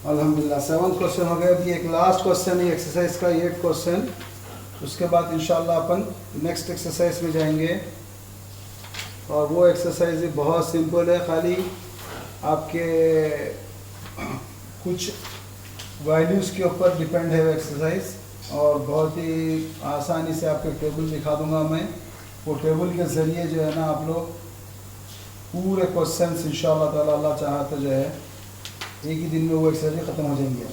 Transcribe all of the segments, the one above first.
अल्हम्दुलिल्लाह 7th question हो गया। अभी एक लास्ट क्वेश्चन है एक्सरसाइज का 8 क्वेश्चन, उसके बाद इंशाल्लाह अपन नेक्स्ट एक्सरसाइज में जाएंगे। और वो एक्सरसाइज भी बहुत सिंपल है, खाली आपके कुछ वैल्यूज़ के ऊपर डिपेंड है वो एक्सरसाइज, और बहुत ही आसानी से आपके टेबल दिखा दूंगा मैं। वो टेबल के ज़रिए जो है ना आप लोग पूरे क्वेश्चंस इंशाल्लाह ताला अल्लाह चाहा तो जो है एक ही दिन में वो एक्सरसाइज ख़त्म हो जाएंगे।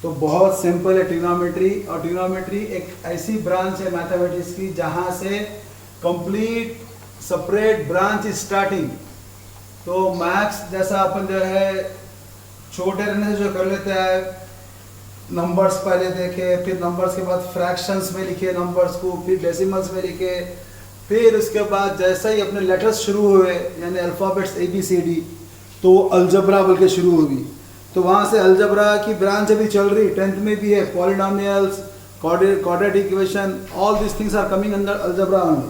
तो बहुत सिंपल है ट्रिग्नोमेट्री, और ट्रिग्नोमेट्री एक ऐसी ब्रांच है मैथमेटिक्स की जहाँ से complete separate branch is starting. तो मैथ्स जैसा अपन जो है छोटे रहने से जो कर लेते हैं, नंबर्स पहले देखे, फिर नंबर्स के बाद फ्रैक्शंस में लिखे नंबर्स को, फिर डेसिमल्स में लिखे, फिर उसके बाद जैसे ही अपने लेटर्स शुरू हुए यानी अल्फ़ाबेट्स ABCD, तो अलजबरा बोल के शुरू होगी। तो वहाँ से अलजबरा की ब्रांच अभी चल रही, 10th में भी है, polynomials, quadratic equation, all this things are coming under algebra only.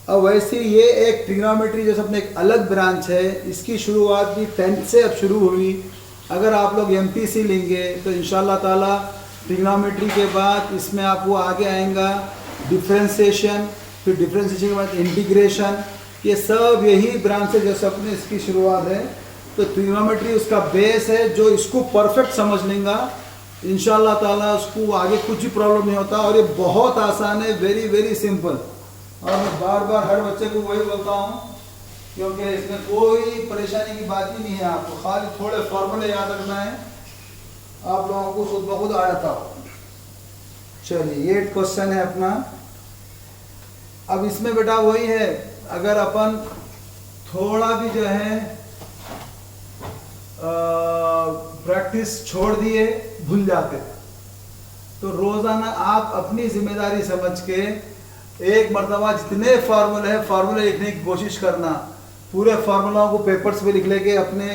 अब वैसे ये एक ट्रिग्नोमेट्री जैसे अपने एक अलग ब्रांच है, इसकी शुरुआत भी 10th से अब शुरू हुई। अगर आप लोग MPC लेंगे तो इंशाल्लाह ताला ट्रिग्नोमेट्री के बाद इसमें आपको आगे आएगा डिफ्रेंसिएशन, फिर डिफ्रेंसिएशन के बाद इंटीग्रेशन, ये सब यही ब्रांच है जैसे अपने इसकी शुरुआत है। तो ट्रिग्नोमेट्री उसका बेस है, जो इसको परफेक्ट समझ लेगा इंशाल्लाह ताला उसको आगे कुछ भी प्रॉब्लम नहीं होता। और ये बहुत आसान है, वेरी वेरी सिंपल। और मैं बार बार हर बच्चे को वही बोलता हूँ, क्योंकि इसमें कोई परेशानी की बात ही नहीं है। आपको खाली थोड़े फॉर्मूले याद रखना है, आप लोगों को खुद ब खुद आ जाता हो। चलिए 8 क्वेश्चन है अपना। अब इसमें बेटा वही है, अगर अपन थोड़ा भी जो है प्रैक्टिस छोड़ दिए, भूल जाते, तो रोज़ाना आप अपनी जिम्मेदारी समझ के एक मरतबा जितने फार्मूले हैं फार्मूले लिखने की कोशिश करना। पूरे फार्मूलाओं को पेपर्स पे लिख लेके अपने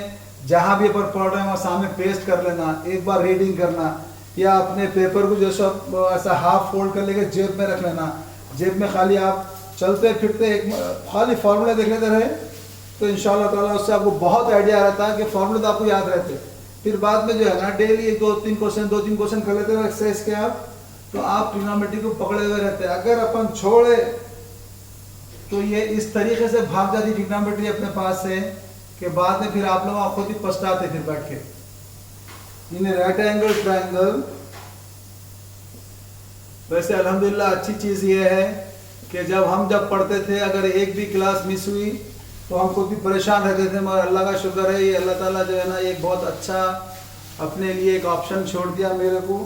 जहाँ भी अपन पढ़ रहे हैं वहाँ सामने पेस्ट कर लेना, एक बार रीडिंग करना, या अपने पेपर को जैसा ऐसा हाफ फोल्ड कर लेके जेब में रख लेना। जेब में खाली आप चलते फिरते एक खाली फार्मूले देख लेते रहे, तो इंशाल्लाह ताला उससे आपको बहुत आइडिया रहता है कि फार्मूले तो आपको याद रहते। फिर बाद में जो है ना डेली 2-3 क्वेश्चन कर लेते रहे एक्सरसाइज के आप, तो आप ट्रिग्नोमेट्री को पकड़े हुए रहते हैं। अगर अपन छोड़े तो ये इस तरीके से भाग जाती ट्रिग्नोमेट्री अपने पास से कि बाद में फिर आप लोग खुद ही पछताते फिर बैठ के। इन राइट एंगल ट्रायंगल वैसे अल्हम्दुलिल्लाह अच्छी चीज़ ये है कि जब पढ़ते थे अगर एक भी क्लास मिस हुई तो हम खुद भी परेशान रहते थे, मगर अल्लाह का शुक्र है ये अल्लाह ताला जो है ना एक बहुत अच्छा अपने लिए एक ऑप्शन छोड़ दिया मेरे को,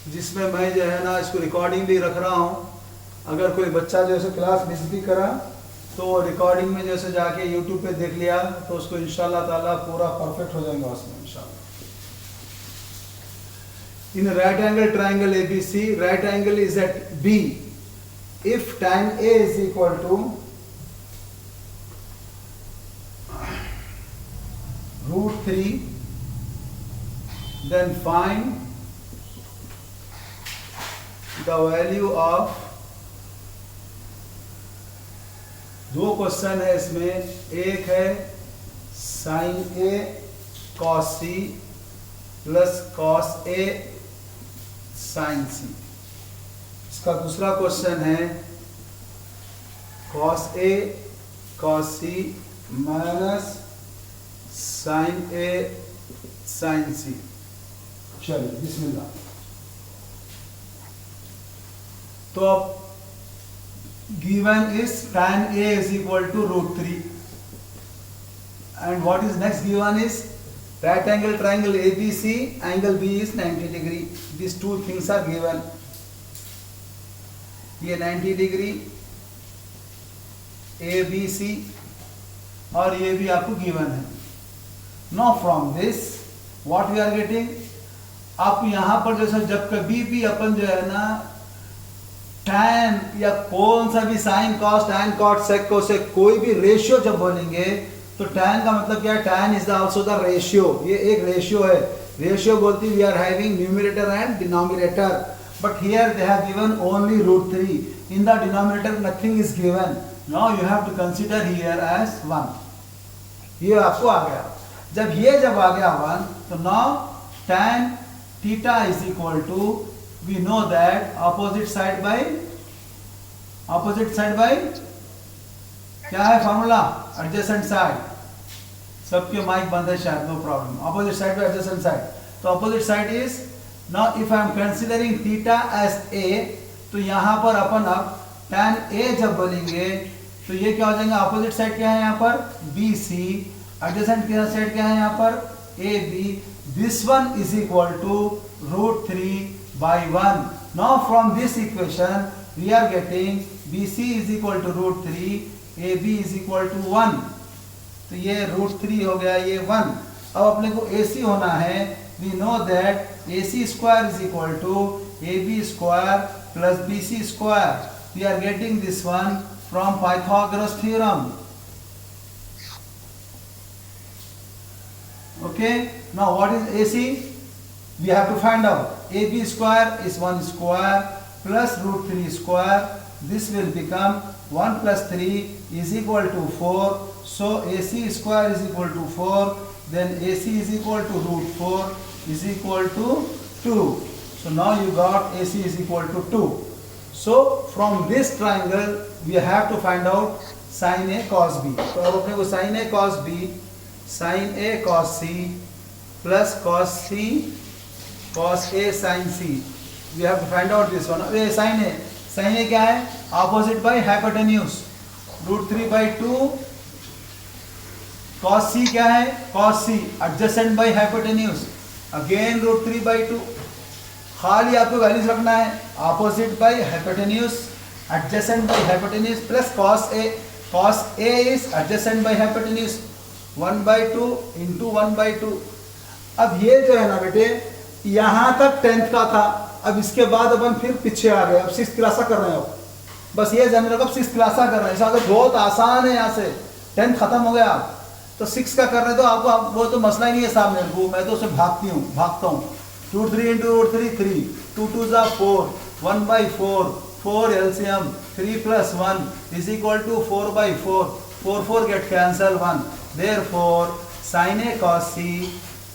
जिसमें मैं जो है ना इसको रिकॉर्डिंग भी रख रहा हूँ। अगर कोई बच्चा जो है क्लास मिस भी करा तो रिकॉर्डिंग में जैसे जाके YouTube पे देख लिया तो उसको इंशाल्लाह ताला पूरा परफेक्ट हो जाएगा उसमें इंशाल्लाह। In right angle triangle ABC, right angle is at B if tan A is equal to √3, then find the value of, दो क्वेश्चन है इसमें, एक है sin A cos C plus cos A sin C। इसका दूसरा question है cos A cos C minus sin A sin C। चलिए बिस्मिल्लाह। तो अब given is tan A is equal to √3, and what is next given is right angle triangle ABC, angle B is 90 degree. These two things are given. ये 90 degree ABC और ये भी आपको given है। Now from this what we are getting, आप यहाँ पर जैसे जब कभी भी अपन जो है ना tan या कौन सा भी sin cos tan cot sec cosec कोई भी रेशियो जब बोलेंगे तो tan का मतलब क्या है, tan is also the ratio, ये एक रेशियो है। रेशियो बोलती we are having numerator and denominator, but here they have given only √3, in the denominator nothing is given. Now you have to consider here as 1। ये आपको आ गया। जब आ गया 1 तो now tan theta is equal to, we know that opposite side by क्या है formula, adjacent side. सबके mic बंद है शायद, no problem. Opposite side by adjacent side. तो opposite side is, now if I am considering theta as A, तो यहां पर अपन अब tan a जब बोलेंगे तो ये क्या हो जाएगा, ऑपोजिट साइड क्या है यहाँ पर BC, एडजेसेंट साइड क्या है यहाँ पर AB. This one is equal to √3/1. Now from this equation we are getting BC is equal to √3, AB is equal to 1. तो ये √3 हो गया, ये 1. अब अपने को AC होना है. We know that AC square is equal to AB square plus BC square. We are getting this one from Pythagoras theorem. Okay, now what is AC? We have to find out. AB square is 1 square plus √3 square. This will become 1 plus 3 is equal to 4. So AC square is equal to 4. Then AC is equal to √4 is equal to 2. So now you got AC is equal to 2. So from this triangle we have to find out sin A cos B. तो अब अपने को sin A cos B, sin A cos C plus cos C cos A sin C. We have to find out this one. अब sin A क्या है, opposite by hypotenuse, √3/2. cos C क्या है, cos C adjacent by hypotenuse, again √3/2. खाली आपको values रखना है, opposite by hypotenuse, adjacent by hypotenuse plus cos A is adjacent by hypotenuse, 1/2 into 1/2. अब ये जो है ना बेटे, यहाँ तक 10th का था. अब इसके बाद अपन फिर पीछे आ गए, अब 6th क्लास कर रहे हैं. अब बस ये जान रखो, 6th क्लास कर रहे हैं. इसका तो बहुत आसान है, यहाँ से 10th खत्म हो गया. तो 6 का कर रहे तो आपको वो तो मसला ही नहीं है साहब. मेरे को, मैं तो उसे भागता हूँ. 2 3 into √3 3, 2 2s are 4, 1/4, 4 LCM, 3 plus 1 is equal to 4/4, 4 get cancel 1. Therefore sin A cos C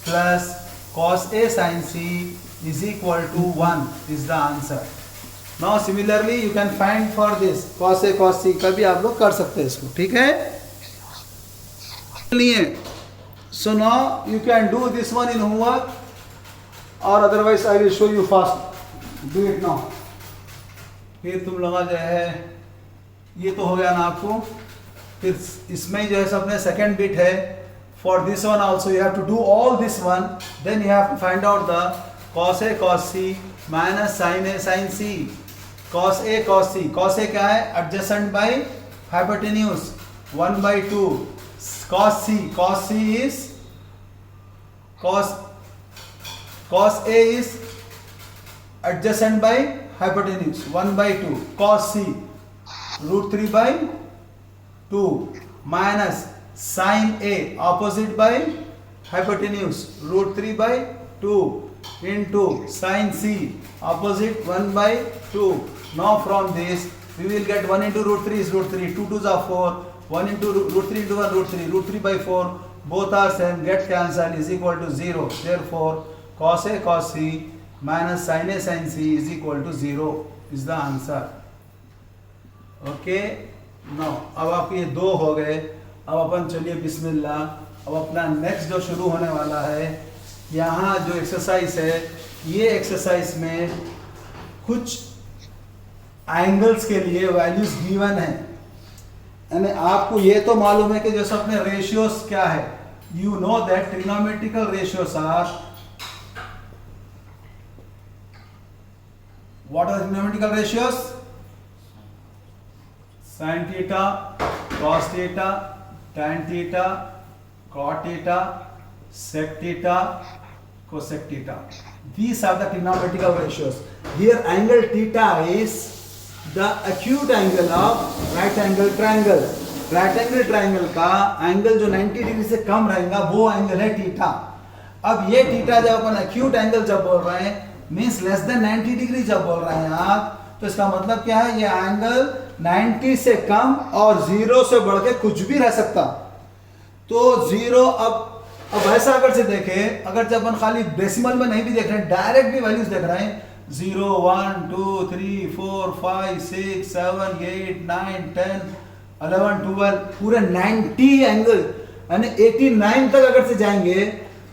plus cos A sin C is equal to 1 is the answer. Now similarly you can find for this cos A cos C का भी आप लोग कर सकते हैं इसको, ठीक है. So now you can do this one in homework, or otherwise I will show you fast. Do it now. फिर तुम लोग जो है, ये तो हो गया ना आपको. फिर इसमें जो है सबने सेकेंड बिट है. For this one also you have to do all this one. Then you have to find out the cos A cos C minus sin A sin C. Cos A cos C. Cos A क्या है, adjacent by hypotenuse, 1/2. Cos C is cos A is adjacent by hypotenuse, 1/2. Cos C √3/2 minus sin A opposite by hypotenuse, √3/2 into sin C opposite 1/2. Now from this we will get 1 into √3 is √3, 2 2s are 4, 1 into √3 into 1 √3/4, both are same, get cancelled, is equal to 0. Therefore cos A cos C minus sin A sin C is equal to 0 is the answer. Okay, now अब आपके ये 2 हो गए. अब अपन चलिए बिस्मिल्लाह. अब अपना next जो शुरू होने वाला है, यहाँ जो एक्सरसाइज है, ये एक्सरसाइज में कुछ एंगल्स के लिए वैल्यूज गिवन है. यानी आपको ये तो मालूम है कि जैसे अपने रेशियोज क्या है, you know that trigonometrical ratios are, what are trigonometrical ratios? Sin theta, cos theta, tan theta, cot theta, sec theta, cosec theta. These are the trigonometrical ratios. Here angle theta is the acute angle of right angle triangle. Right angle triangle का angle जो 90 degree से कम रहेगा वो angle है theta. अब ये theta जब अपन acute angle जब बोल रहे हैं, मीन्स लेस देन 90 डिग्री जब बोल रहे हैं आप, तो इसका मतलब क्या है, ये एंगल 90 से कम और 0 से बढ़ के कुछ भी रह सकता. तो 0 अब अब ऐसा अगर से देखें, अगर जब अपन खाली डेसिमल में नहीं भी देख रहे हैं, डायरेक्ट भी वैल्यूज देख रहे हैं, 0 1 2 3 4 5 6 7 8 9 10 11 12 पूरे 90 एंगल यानी 89 तक अगर से जाएंगे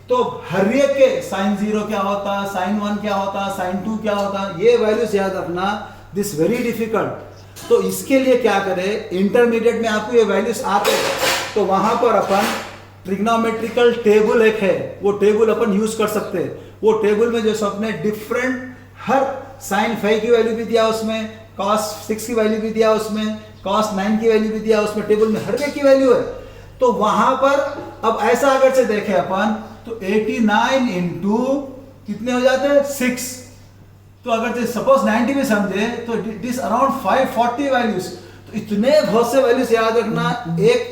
तो हर एक के साइन 0 क्या होता, साइन 1 क्या होता, साइन 2 क्या होता, ये वैल्यूज याद रखना, दिस वेरी डिफिकल्ट। तो इसके लिए क्या करें, इंटरमीडिएट में आपको ये वैल्यूज आते तो वहां पर अपन ट्रिग्नोमेट्रिकल टेबल एक है, वो टेबल अपन यूज कर सकते हैं। वो टेबल में जो सबने डिफरेंट हर साइन 5 की वैल्यू भी दिया उसमें, कॉस 6 की वैल्यू भी दिया उसमें, कॉस 9 की वैल्यू भी दिया उसमें, टेबल में हर एक की वैल्यू है। तो वहां पर अब ऐसा अगर से देखें अपन तो 89 इंटू कितने हो जाते हैं 6, तो अगर सपोज 90 में समझे तो इट इज अराउंड 540 वैल्यूज। तो इतने बहुत से वैल्यूज याद रखना एक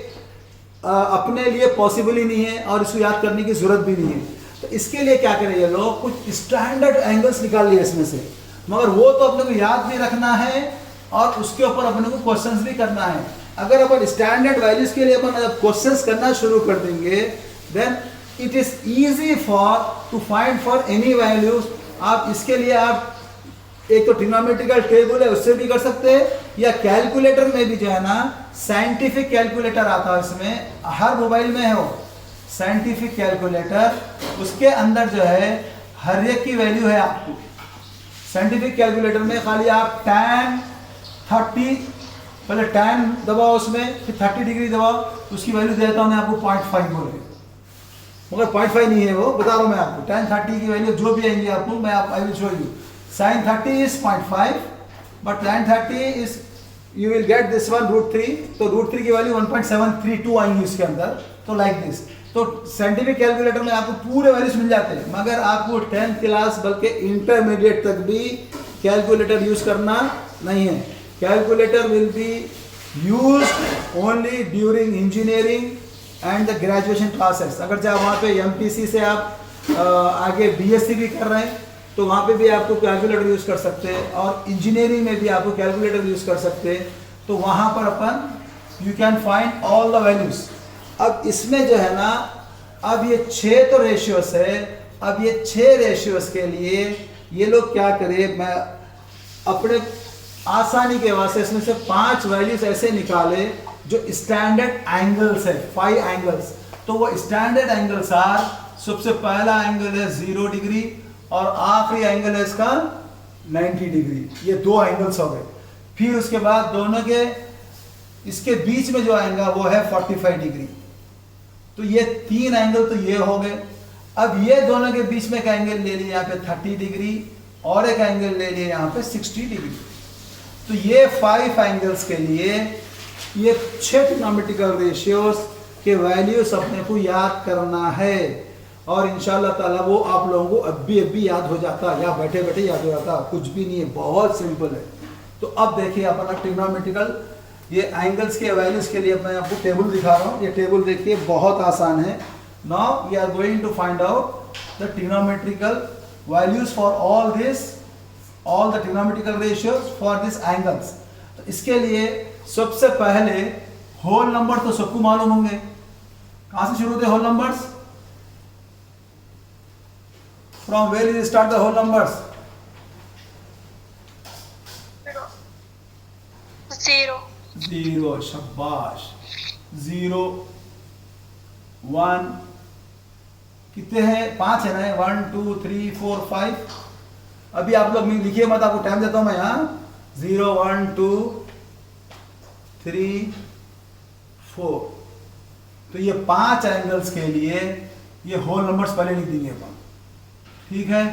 अपने लिए पॉसिबल ही नहीं है और इसको याद करने की जरूरत भी नहीं है। तो इसके लिए क्या करें ये लोग, कुछ स्टैंडर्ड एंगल्स निकाल लिए इसमें से, मगर वो तो अपने को याद भी रखना है और उसके ऊपर अपने को क्वेश्चंस भी करना है। अगर अपन स्टैंडर्ड वैल्यूज के लिए अपन क्वेश्चंस करना शुरू कर देंगे then it is easy for to find for any values. आप इसके लिए आप एक तो ट्रिग्नोमेट्रिकल टेबल है उससे भी कर सकते हैं, या कैलकुलेटर में भी जो है ना साइंटिफिक कैलकुलेटर आता है, इसमें हर मोबाइल में है वो साइंटिफिक कैलकुलेटर, उसके अंदर जो है हर एक की वैल्यू है आपको। साइंटिफिक कैलकुलेटर में खाली आप tan 30 पहले tan दबाओ उसमें, फिर 30 डिग्री दबाओ, उसकी वैल्यू देता हूँ मैं आपको 0.5 बोले, मगर 0.5 नहीं है वो, बता रहा हूँ मैं आपको। tan 30 की वैल्यू जो भी आएंगी आपको मैं I will show you. sin 30 is 0.5 but tan 30 is you will get this one √3, तो √3 की वैल्यू 1.732 आएंगी इसके अंदर। तो लाइक दिस, तो साइंटिफिक कैलकुलेटर में आपको पूरे वैल्यूज मिल जाते हैं, मगर आपको 10th क्लास बल्कि इंटरमीडिएट तक भी कैलकुलेटर यूज करना नहीं है। Calculator will be used only during engineering and the graduation classes. अगर चाहे वहाँ पे एमपीसी से आप आगे बीएससी भी कर रहे हैं तो वहाँ पे भी आपको कैलकुलेटर यूज कर सकते हैं, और इंजीनियरिंग में भी आपको कैलकुलेटर यूज कर सकते हैं। तो वहाँ पर अपन you can find all the values. अब इसमें जो है ना, अब ये 6 तो रेशियोस है, अब ये 6 रेशियोस के लिए ये लोग क्या करें, मैं अपने आसानी के वास्ते इसमें से 5 वैल्यूज ऐसे निकाले जो स्टैंडर्ड एंगल्स है, 5 एंगल्स। तो वो स्टैंडर्ड एंगल्स आर, सबसे पहला एंगल है 0 डिग्री और आखिरी एंगल है इसका 90 डिग्री, ये 2 एंगल्स हो गए। फिर उसके बाद दोनों के इसके बीच में जो आएगा वो है 45 डिग्री, तो ये 3 एंगल तो ये हो गए। अब ये दोनों के बीच में एक एंगल ले लिए यहाँ पे 30 डिग्री और एक एंगल ले लिए यहाँ पे 60 डिग्री। तो ये 5 एंगल्स के लिए ये 6 ट्रिग्नोमेट्रिकल रेशियोज के वैल्यूज अपने को याद करना है, और इंशाल्लाह ताला वो आप लोगों को अभी याद हो जाता, या बैठे बैठे याद हो जाता, कुछ भी नहीं है, बहुत सिंपल है। तो अब देखिए अपना ट्रिग्नोमेट्रिकल ये एंगल्स के वैल्यूज के लिए मैं आपको टेबल दिखा रहा हूँ। ये टेबल देखिए बहुत आसान है। Now we are going to find out the trigonometrical values for all the trigonometrical ratios for this angles. तो इसके लिए सबसे पहले होल नंबर तो सबको मालूम होंगे, कहां से शुरू होते whole numbers, from where you start the whole numbers? 0 शाबाश। 0 1 कितने हैं, 5 है ना, 1 2 3 4 5। अभी आप लोग लिखिए मत, आपको टाइम देता हूं मैं यहाँ। 0 1 2 3 4, तो ये 5 एंगल्स के लिए ये होल नंबर्स पहले लिख देंगे अपन, ठीक है।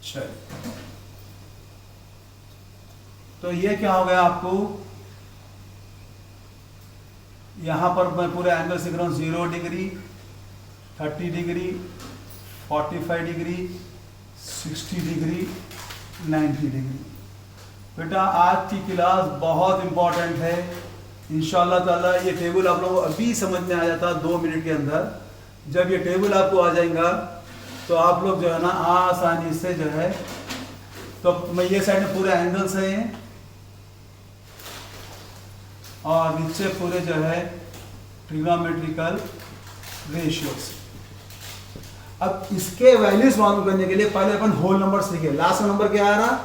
चलिए, तो ये क्या हो गया आपको, यहां पर मैं पूरे एंगल सीख रहा हूं, 0 degree 30 degree 45 degree 60 degree 90 degree. बेटा आज की क्लास बहुत इंपॉर्टेंट है, इंशाल्लाह ताला ये टेबल आप लोगों को अभी समझ में आ जाता 2 मिनट के अंदर। जब ये टेबल आपको आ जाएगा तो आप लोग जो है ना आसानी से जो है, तो मैं ये साइड में पूरे एंगल्स हैं, और नीचे पूरे जो है ट्रिग्नोमेट्रिकल रेशियोज। अब इसके वैल्यूज मालूम करने के लिए पहले अपन होल नंबर्स लिखे। लास्ट नंबर क्या आ रहा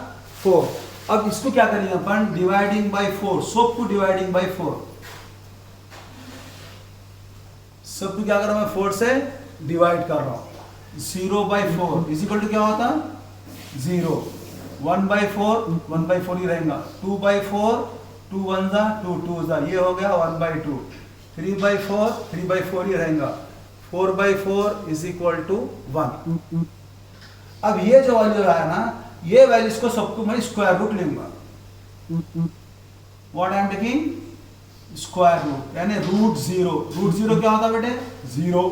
4। अब इसको क्या करेंगे अपन डिवाइडिंग बाय 4, सबको डिवाइडिंग बाय 4, सबको क्या कर रहा हूं मैं 4 से डिवाइड कर रहा हूं। 0/4 इज इक्वल टू क्या होता 0, 1/4 1/4 ही रहेगा, 2/4 2 1 जा 2 2 जा ये हो गया 1/2, 3/4 3/4 ही रहेगा, 4/4 इज इक्वल टू 1। अब ये जो वैल्यू है ना, ये वैल्यूज को सबको मैं स्क्वायर रूट लूंगा। What I am taking square root, यानी रूट 0। रूट 0 क्या होता है बेटे 0।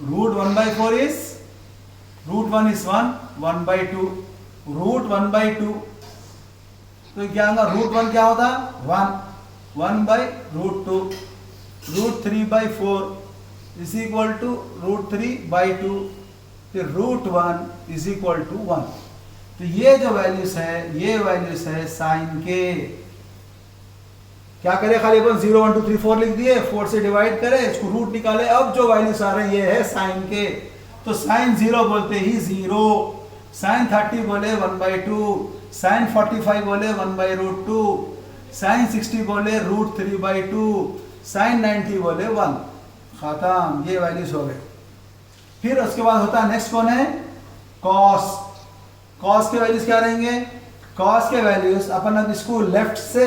Root 1/4 is root 1 is 1, 1/2 root 1/2, तो क्या होगा रूट 1 क्या होता 1/√2, root 3/4 is equal to root 3/2, फिर रूट 1 इज इक्वल टू 1। तो ये जो वैल्यूज है ये वैल्यूज है साइन के। क्या करें खाली अपन 0 1 2 3 4 लिख दिए, 4 से डिवाइड करें, इसको रूट निकाले। अब जो वैल्यूज आ रहे हैं ये है साइन के। तो साइन 0 बोलते ही 0, साइन 30 बोले 1/2, साइन 45 बोले 1/√2, साइन 60 बोले रूट 3/2, साइन 90 बोले 1। खत्म, ये वैल्यूज हो गए। फिर उसके बाद होता है नेक्स्ट कौन है कॉस। कॉस के वैल्यूज क्या रहेंगे, कॉस के वैल्यूज अपन अब इसको लेफ्ट से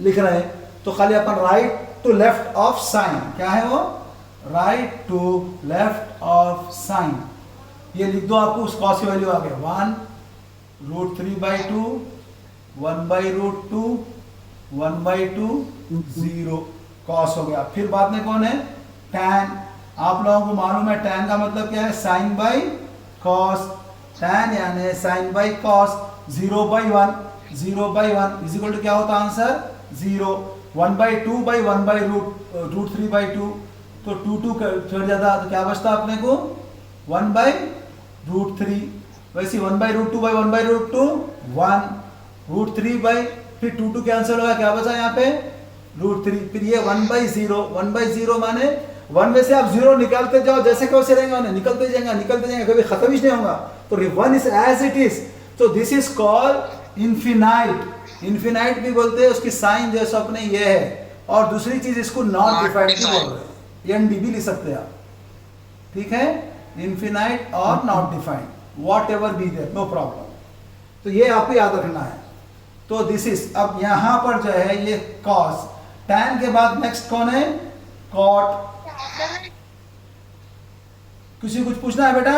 लिख रहे हैं, तो खाली अपन right to left of sine, क्या है वो right to left of sine, ये लिख दो। आपको उस कॉस की वैल्यू आ गया 1√3/2, 1/√2, 1/2, 0 कॉस हो गया। फिर बाद में कौन है टैन। आप लोगों को मालूम है टैन का मतलब क्या है साइन बाई कॉस। टैन यानी sine by cos. 0/1, 0/1 is equal to क्या होता आंसर 0। 1/2/1/√3/2, तो 2 चढ़ जाता तो क्या बचता अपने को 1/√3। वैसे 1/√2/1/√2 1, √3 फिर 2 कैंसिल होगा, क्या बचा यहाँ पे √3। फिर ये 1/0, 1/0 माने 1 में से आप 0 निकालते जाओ, जैसे कैसे रहेंगे निकलते जाएंगे, कभी खत्म ही नहीं होगा। तो 1 इज एज इट इज। तो this is called infinite. Infinite भी बोलते हैं, उसकी साइन जो है अपने ये है। और दूसरी चीज इसको नॉट डिफाइंड भी बोल रहे हैं, एनडी भी लिख सकते हैं आप, ठीक है। इन्फिनाइट और not defined, whatever be there, no problem. तो ये आपको याद रखना है। तो दिस इज, अब यहां पर जो है ये कॉस। टैन के बाद नेक्स्ट कौन है कॉट। किसी कुछ पूछना है बेटा,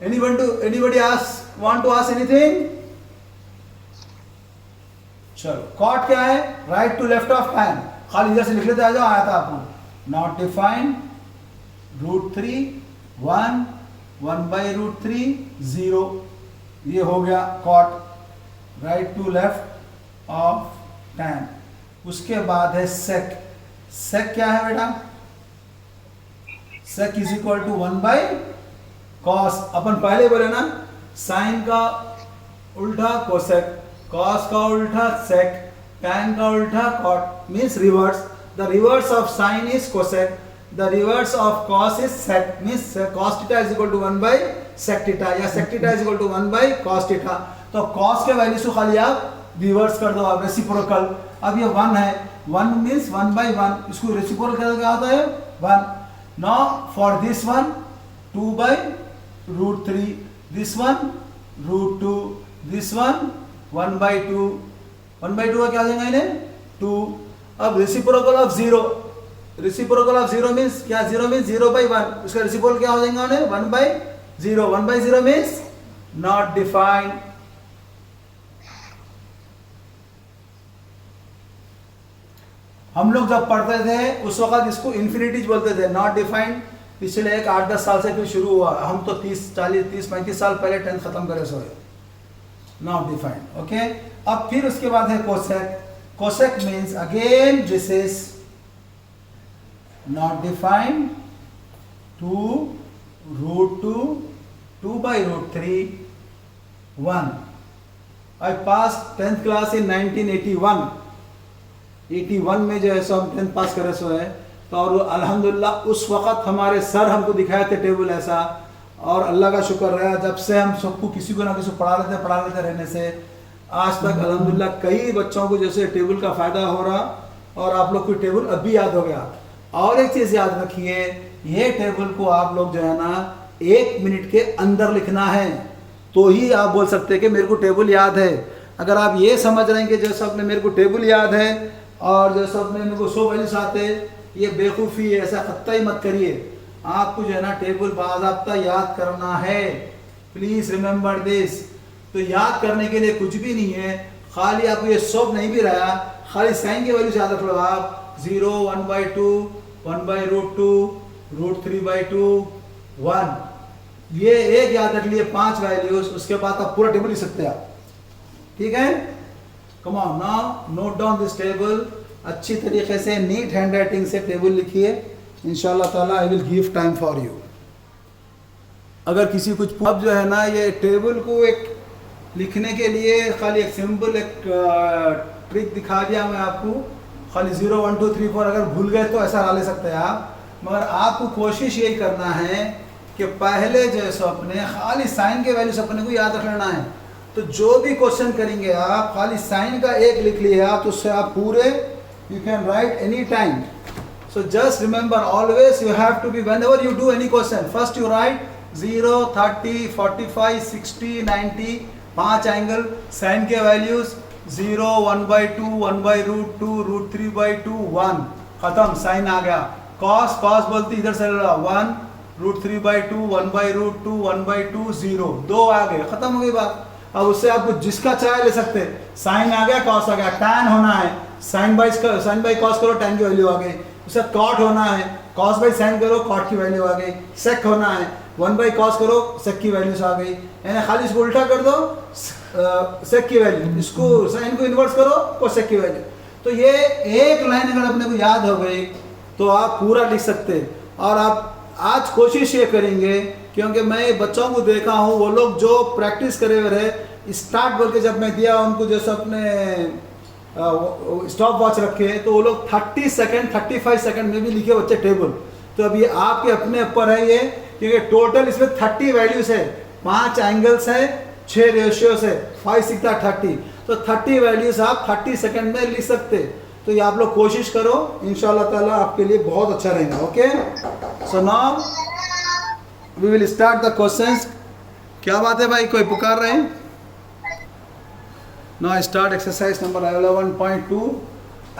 anybody want to ask anything? चलो कॉट क्या है right to left of tan, खाली इधर से लिख लेते आ जाओ, आया था आपको नॉट डिफाइंड √3 1, 1/√3 0, ये हो गया cot right to left of tan. उसके बाद है सेक। सेक क्या है बेटा sec is equal to 1/cos। अपन पहले बोले ना साइन का उल्टा कोसेक, कॉस का उल्टा सेक, टैन का उल्टा cot, means reverse. The reverse of sine is cosec, the reverse of cos is sec, means cos theta is equal to 1/sec theta, या sec theta is equal to 1/cos theta. तो cos के value से खाली आप reverse कर दो, आप reciprocal. अब ये 1 है, 1 मींस 1/1, इसको रेसिप्रोकल क्या होता है 1। Now for this one 2/√3, this one √2, this one 1/2, 1/2 का क्या हो जाएगा इन्हें 2। अब reciprocal of 0, reciprocal of 0 means क्या 0 मींस 0/1, उसका रेसिप्रोकल क्या हो जाएगा उन्हें 1/0, 1/0 मींस नॉट डिफाइंड। हम लोग जब पढ़ते थे उस वक्त इसको इन्फिनिटीज बोलते थे, नॉट डिफाइंड। पिछले 8-10 साल से फिर शुरू हुआ, हम तो 30-35 साल पहले 10th खत्म करे सोए, नॉट डिफाइंड। ओके, अब फिर उसके बाद है cosec. Cosec means again this is not defined 2√2, 2/√3 1, I pass 10th class in 1981। 81 में जो है सो हम 10th पास करे सो है। तो और अल्हम्दुलिल्लाह उस वक़्त हमारे सर हमको दिखाए थे टेबल ऐसा, और अल्लाह का शुक्र रहा जब से हम सबको किसी को ना किसी को पढ़ा लेते रहने से आज तक अल्हम्दुलिल्लाह कई बच्चों को जैसे टेबल का फ़ायदा हो रहा, और आप लोग को टेबल अब भी याद हो गया। और एक चीज़ याद रखिए, ये टेबल को आप लोग जो है ना 1 मिनट के अंदर लिखना है, तो ही आप बोल सकते हैं कि मेरे को टेबल याद है। अगर आप ये समझ रहे हैं कि जैसे अपने मेरे को टेबल याद है और जैसे अपने मेरे को 100 वैल्यूज आते, ये बेवकूफ़ी है, ऐसा कतई मत करिए। आपको जो है ना टेबल बाज़ाब्ता याद करना है, प्लीज़ रिमेंबर दिस। तो याद करने के लिए कुछ भी नहीं है, खाली आपको ये सब नहीं भी रहा, खाली साइन की वैल्यूज याद रख लो आप। 0, 1/2, 1/√2, √3/2, 1, ये एक याद रख लिए 5 वैल्यूज, उसके बाद आप पूरा टेबल लिख सकते हैं आप, ठीक है। Come on now note down this table, अच्छी तरीके से नीट हैंड राइटिंग से टेबल लिखिए, इंशाल्लाह ताला I will give time for you. अगर किसी कुछ अब जो है ना ये टेबल को एक लिखने के लिए खाली एक सिंपल एक ट्रिक दिखा दिया मैं आपको, खाली 0, 1, 2, 3, 4 अगर भूल गए तो ऐसा ले सकते हैं आप, मगर आपको कोशिश यही करना है कि पहले जो है सो अपने खाली साइन के वैल्यूज अपने को याद रख लेना है। तो जो भी क्वेश्चन करेंगे आप खाली साइन का एक लिख लिए आप, तो उससे आप पूरे you can write any time. So just remember always you have to be, whenever you do any question, first you write 0, 30, 45, 60, 90, 5 angle, sign के वैल्यूज 0, 1/2, 1/√2, √3/2, 1, खत्म, साइन आ गया। कॉस बोलती इधर से 1, √3/2, 1/√2, 1/2, 0, 2 आ गए, खत्म हो गई बात। अब उससे आपको जिसका चाहे ले सकते, साइन आ गया, कॉस आ गया, टैन होना है, साइन बाई कॉस करो, टैन की वैल्यू आ गई। उसे कॉट होना है, कॉस बाई साइन करो, कॉट की वैल्यू आ गई। सेक होना है, 1/cos करो, सेक की वैल्यूज आ गई। यानी खाली इसको उल्टा कर दो, सेक की वैल्यू, इसको साइन को इन्वर्स करो, कोसेक की वैल्यू। तो ये एक लाइन अगर अपने को याद हो गई तो आप पूरा लिख सकते। और आप आज कोशिश ये करेंगे, क्योंकि मैं बच्चों को देखा हूँ वो लोग जो प्रैक्टिस करे हुए रहे, स्टार्ट बोल के जब मैं दिया उनको जैसे अपने स्टॉप वॉच रखे, तो वो लोग 30 सेकंड 35 सेकंड में भी लिखे बच्चे टेबल। तो अब ये आपके अपने ऊपर है ये, क्योंकि टोटल इसमें 30 वैल्यूज है, 5 एंगल्स है, 6 रेशियोज है, 5 6 30। तो 30 वैल्यूज आप 30 सेकंड में लिख सकते। तो ये आप लोग कोशिश करो, इंशाल्लाह ताला आपके लिए बहुत अच्छा रहेगा। Okay, so now we will start the questions. क्या बात है भाई, कोई पुकार रहे हैं? Now start exercise number 11.2.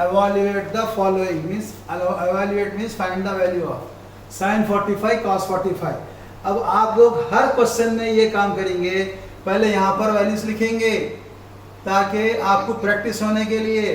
Evaluate the following, means evaluate means find the value of sin 45 cos 45। अब आप लोग हर क्वेश्चन में ये काम करेंगे, पहले यहाँ पर वैल्यूज लिखेंगे ताकि आपको प्रैक्टिस होने के लिए,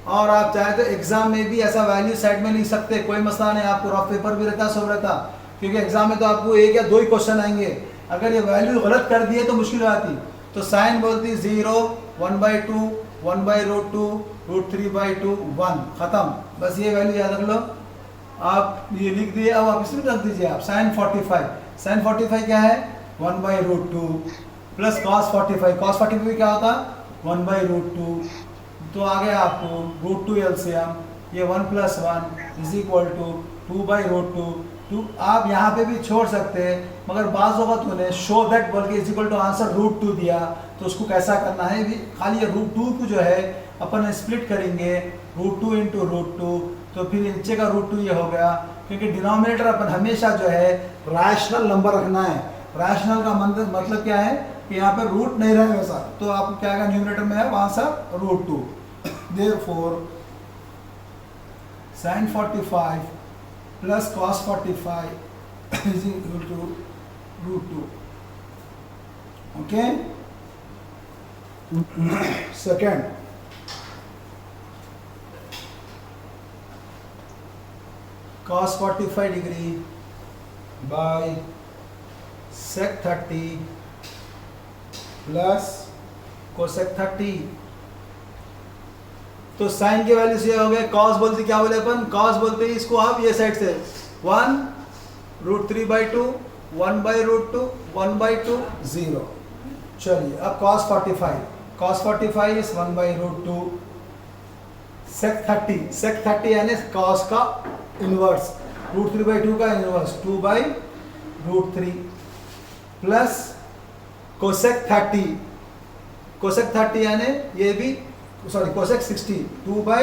और आप चाहे तो एग्जाम में भी ऐसा वैल्यू साइड में लिख सकते, कोई मसला नहीं, आपको रफ पेपर भी रहता, सब रहता, क्योंकि एग्जाम में तो आपको 1 या 2 ही क्वेश्चन आएंगे। अगर ये वैल्यू गलत कर दिए तो मुश्किल आती। तो साइन बोलती 0, 1/2, 1/√2, √3/2, 1, खत्म। बस ये वैल्यू याद रख लो, आप ये लिख दिए। अब आप इसमें रख दीजिए आप साइन 45 क्या है, 1/√2 प्लस cos 45 क्या होता, 1/√2। तो आ गया आपको √2 एलसीएम, ये 1 + 1 = 2/√2। तो आप यहाँ पे भी छोड़ सकते हैं, मगर बाज़ वक़्त उन्हें शो दैट बोल के इक्वल टू आंसर √2 दिया, तो उसको कैसा करना है भी, खाली ये √2 को जो है अपन स्प्लिट करेंगे, √2 × √2, तो फिर नीचे का √2 ये हो गया, क्योंकि डिनोमिनेटर अपन हमेशा जो है रैशनल नंबर रखना है। रैशनल का मतलब क्या है कि यहाँ पे रूट नहीं रहे वैसा, तो आपको क्या आएगा, न्यूमरेटर में है वहाँ से √2। Therefore sin 45 plus cos 45 is equal to √2. Okay. Second, cos 45 degree by sec 30 plus cosec 30। तो साइन के वैल्यू से हो गए, कॉस बोलते क्या बोले अपन, कॉस बोलते हैं इसको आप ये साइड से 1 √3/2, 1/√2, 1/2, 0। चलिए अब cos 45, cos 45 is 1 by root 2. sec 30 यानी cos का इनवर्स, रूट 3 by 2 का inverse 2 by root 3 plus cosec 30 यानी ये भी सॉरी cosec 60 2 by